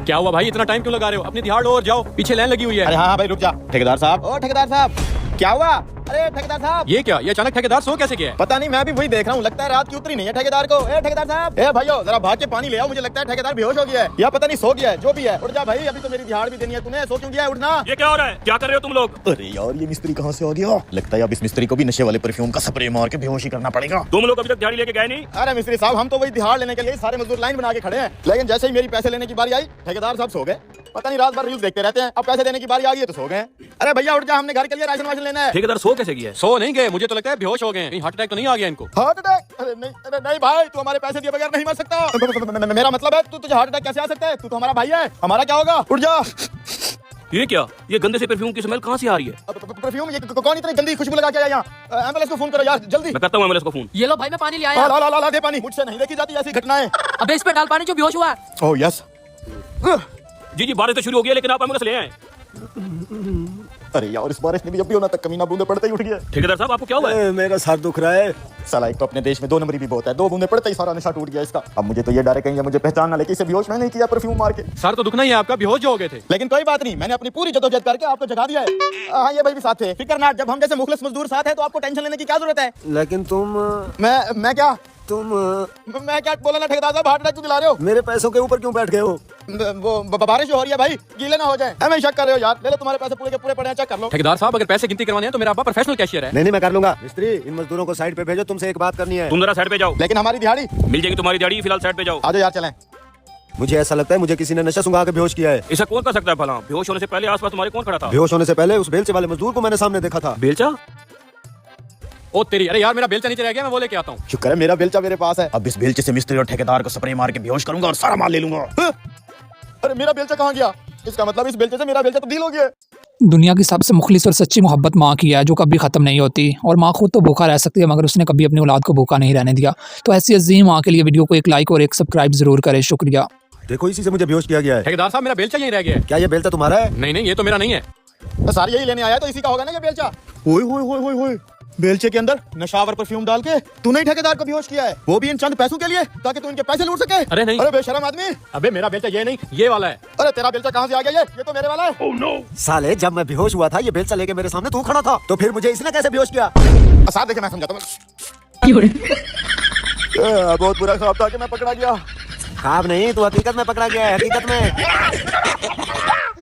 क्या हुआ भाई, इतना टाइम क्यों लगा रहे हो? अपनी दिहाड़ लो और जाओ, पीछे लाइन लगी हुई है। अरे हाँ भाई रुक जा। ठेकेदार साहब, ओ ठेकेदार साहब, क्या हुआ? अरे ठेकेदार साहब, ये क्या, ये अचानक ठेकेदार सो कैसे गया? पता नहीं, मैं भी वही देख रहा हूँ। लगता है रात की उतरी नहीं है ठेकेदार को। ए ठेकेदार साहब, ए भाइयों जरा भाग के पानी ले आओ। मुझे लगता है ठेकेदार बेहोश हो गया है या पता नहीं सो गया है। जो भी है उठ जा भाई, अभी तो मेरी दिहाड़ भी देनी है। तूने सो क्यों गया है? उठना। ये क्या हो रहा है? क्या कर रहे हो तुम लोग? अरे यार ये मिस्त्री कहाँ से आ गया? लगता है अब इस मिस्त्री को भी नशे वाले परफ्यूम का स्प्रे मार के बेहोशी करना पड़ेगा। तुम लोग अभी तक दिहाड़ी लेके गए नहीं? अरे मिस्त्री साहब, हम तो वही दिहाड़ लेने के लिए सारे मजदूर लाइन बना के खड़े हैं, लेकिन जैसे ही मेरी पैसे लेने की बारी आई ठेकेदार साहब सो गए। पता नहीं रात भर रील्स देखते रहते हैं, अब पैसे देने की बारी आ गई है तो सो गए। अरे भैया उठ जा, हमने घर के लिए राशन वाशन लेना है। ठेकेदार सो कैसे गया? सो नहीं गए, मुझे तो लगता है बेहोश हो गए। कहीं हार्ट अटैक तो नहीं आ गया इनको? Heart attack? अरे नहीं भाई, तू हमारे पैसे दिए बगैर नहीं मर सकता। मेरा मतलब है तुझे हार्ट अटैक कैसे आ सकता है? तू तो हमारा भाई है, हमारा क्या होगा? उठ जा। ये क्या, ये गंदे से परफ्यूम की स्मेल कहाँ से आ रही है? परफ्यूम? ये कौन इतनी गंदी खुशबू लगा के आया यहाँ? एम्बुलेंस को फोन करो यार जल्दी। मैं करता हूँ एम्बुलेंस को फोन। ये लो भाई, मैं पानी ले आया। ला दे पानी। मुझसे नहीं देखी जाती ऐसी घटनाएं। अबे इस पे डाल पानी जो बेहोश हुआ है। Oh yes. जी बारिश तो शुरू हो गई है, लेकिन आप एम्बुलेंस ले आए। अरे यार इस बारिश में भी जब भी होना तक कमीना बूंदे पड़ते ही उठ गया। ठेकेदार साहब आपको क्या हुआ है? मेरा सर दुख रहा है। साला एक तो अपने देश में 2 नंबरी भी बहुत है, 2 बूंदे पड़ते ही सारा नशा टूट गया इसका। अब मुझे तो ये डर है कहीं ये मुझे पहचान ना ले कि इसे बेहोश मैंने किया परफ्यूम मार के। सर तो दुखना ही है आपका, बेहोश जो हो गए थे। लेकिन कोई बात नहीं, मैंने अपनी पूरी जद्दोजहद करके आपको जगा दिया है। हाँ ये भाई भी साथ थे, फिक्र ना। जब हम जैसे मुखलिस मजदूर साथ हैं तो आपको टेंशन लेने की क्या जरूरत है? लेकिन तुम मैं क्या मैं क्या बोला ना ठेकेदार साहब, हार्ट अटैक क्यों दिला रहे हो? मेरे पैसों के ऊपर क्यों बैठ गए हो? वो बारिश हो रही है भाई, गीले ना हो जाए। हमें शक कर रहे हो यार? ले लो तुम्हारे पैसे पूरे के पूरे पड़े हैं, चेक कर लो। ठेकेदार साहब अगर पैसे गिनती करवाने हैं तो मेरा अब्बा प्रोफेशनल कैशियर है। नहीं मैं कर लूंगा। मिस्त्री इन मजदूरों को साइड पे भेजो, तुमसे एक बात करनी है। तुम जरा साइड पे जाओ। लेकिन हमारी दिहाड़ी मिल जाएगी तुम्हारी दिहाड़ी, फिलहाल साइड पे जाओ। आ जाओ यार चलें। मुझे ऐसा लगता है मुझे किसी ने नशा सुंघा के बेहोश किया है। ऐसा कौन कर सकता है भला? बेहोश होने से पहले आसपास तुम्हारे कौन खड़ा था? बेहोश होने से पहले उस बेलचे वाले मजदूर को मैंने सामने देखा था। बेलचा? ओ तेरी, अरे यार मेरा बेलचा नीचे रह गया, मैं वो लेके आता हूँ। शुक्र है मेरा बेलचा मेरे पास है। अब इस बेलचे से मिस्त्री और ठेकेदार को स्प्रे मार के बेहोश करूंगा और सारा माल ले लूंगा। अरे मेरा बेलचा कहाँ गया? इसका मतलब इस बेलचे से मेरा बेलचा तब्दील हो गया। दुनिया की सबसे मुखलिस और सच्ची मोहब्बत माँ की है, जो कभी ख़त्म नहीं होती। और माँ खुद तो भूखा रह सकती है मगर उसने कभी अपनी औलाद को भूखा नहीं रहने दिया। तो ऐसी अजीम माँ के लिए वीडियो को एक लाइक और एक सब्सक्राइब जरूर करें। शुक्रिया। देखो इसी से मुझे बेहोश किया गया है। ठेकेदार साहब मेरा बेलचा यहीं रह गया है। क्या ये बेलचा तुम्हारा है? नहीं ये तो मेरा नहीं है। सारी यही लेने आया तो इसी का होगा ना ये बेलचा। ओए होए होए होए होए, बेलचे के अंदर नशावर परफ्यूम डाल के तूने ही ठेकेदार को बेहोश किया है, वो भी इन चंद पैसों के लिए, ताकि तू इनके पैसे लूट सके। अरे नहीं। अरे बेशरम आदमी। अबे मेरा बेलचा ये नहीं, ये वाला है। अरे तेरा बेलचा कहाँ से आ गया? ये तो मेरे वाला है। Oh no. साले जब मैं बेहोश हुआ था ये बेलचा लेके मेरे सामने तू खड़ा था, तो फिर मुझे इसने कैसे बेहोश किया? साथ देखे मैं समझाता हूँ। बहुत बुरा ख्वाब था कि मैं पकड़ा गया। ख्वाब नहीं, तू हकीकत में पकड़ा गया है, हकीकत में।